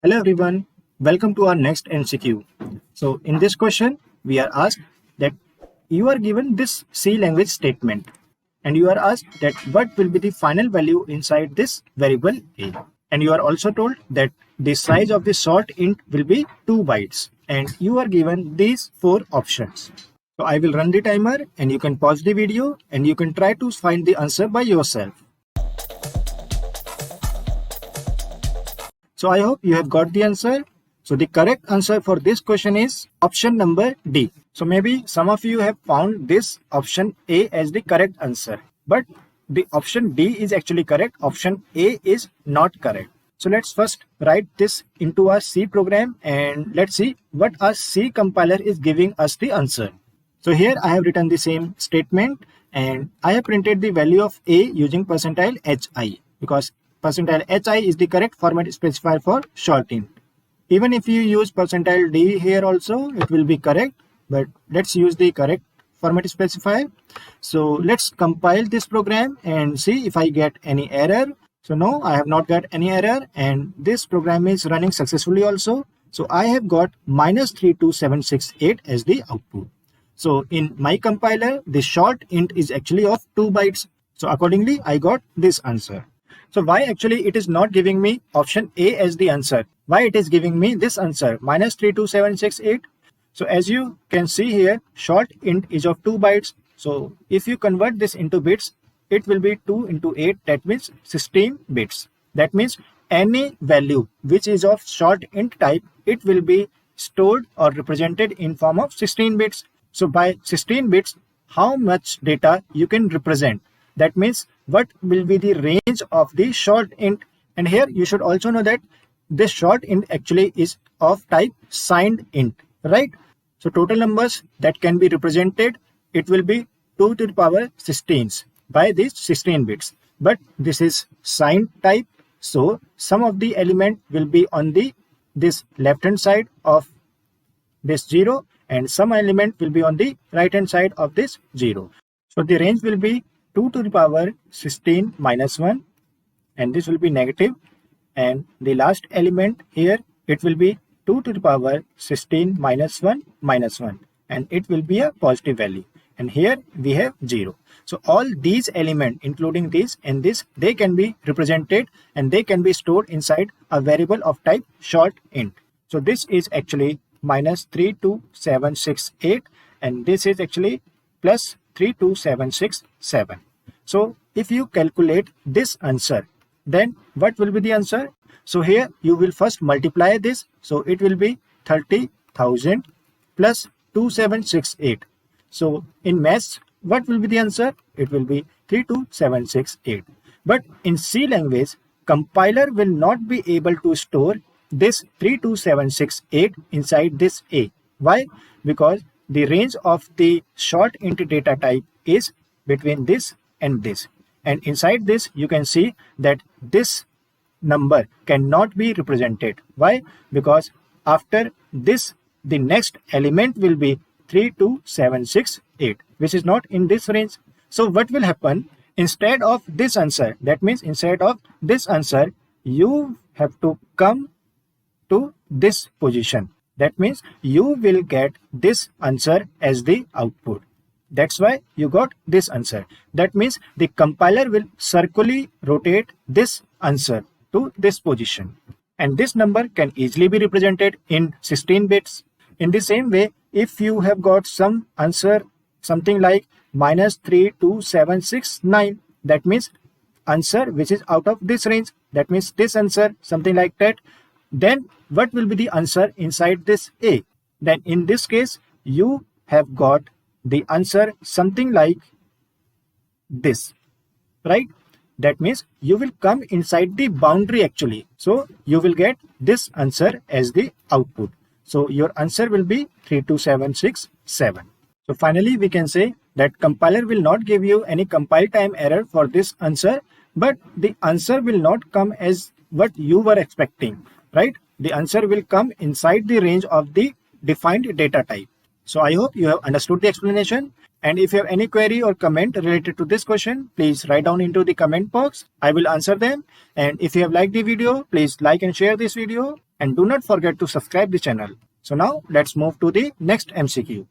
Hello everyone, welcome to our next MCQ. So in this question, we are asked that you are given this C language statement and you are asked that what will be the final value inside this variable A. And you are also told that the size of the short int will be 2 bytes and you are given these 4 options. So I will run the timer and you can pause the video and you can try to find the answer by yourself. So I hope you have got the answer. So the correct answer for this question is option number D. So maybe some of you have found this option A as the correct answer, but the option D is actually correct. Option A is not correct. So let's first write this into our C program and let's see what our C compiler is giving us the answer. So here I have written the same statement and I have printed the value of A using %hi because %hi is the correct format specifier for short int. Even if you use %d here also, it will be correct, but let's use the correct format specifier. So let's compile this program and see if I get any error. So no, I have not got any error and this program is running successfully also. So I have got -32768 as the output. So in my compiler, the short int is actually of 2 bytes. So accordingly, I got this answer. So why actually it is not giving me option A as the answer? Why it is giving me this answer -32768? So as you can see here, short int is of 2 bytes. So if you convert this into bits, it will be 2 into 8, that means 16 bits. That means any value which is of short int type, it will be stored or represented in form of 16 bits. So by 16 bits, how much data you can represent? That means what will be the range of the short int. And here you should also know that this short int actually is of type signed int, right? So total numbers that can be represented, it will be 2 to the power 16 by these 16 bits. But this is signed type, so some of the element will be on this left hand side of this 0 and some element will be on the right hand side of this 0. So the range will be 2 to the power 16 minus 1 and this will be negative, and the last element here, it will be 2 to the power 16 minus 1 and it will be a positive value, and here we have 0. So all these elements including this and this, they can be represented and they can be stored inside a variable of type short int. So this is actually -32768 and this is actually plus 32767. So if you calculate this answer, then what will be the answer? So here you will first multiply this. So it will be 30,000 plus 2768. So in maths, what will be the answer? It will be 32768. But in C language, compiler will not be able to store this 32768 inside this A. Why? Because the range of the short int data type is between this and this. And inside this, you can see that this number cannot be represented. Why? Because after this, the next element will be 32768, which is not in this range. So what will happen? Instead of this answer, that means instead of this answer, you have to come to this position. That means you will get this answer as the output. That's why you got this answer. That means the compiler will circularly rotate this answer to this position. And this number can easily be represented in 16 bits. In the same way, if you have got some answer, something like -32769, that means answer which is out of this range. That means this answer, something like that. Then what will be the answer inside this A? Then in this case, you have got the answer something like this, right? That means you will come inside the boundary actually. So you will get this answer as the output. So your answer will be 32767. So finally, we can say that compiler will not give you any compile time error for this answer, but the answer will not come as what you were expecting, right? The answer will come inside the range of the defined data type. So I hope you have understood the explanation. And if you have any query or comment related to this question, please write down into the comment box. I will answer them. And if you have liked the video, please like and share this video. and do not forget to subscribe the channel. So now let's move to the next MCQ.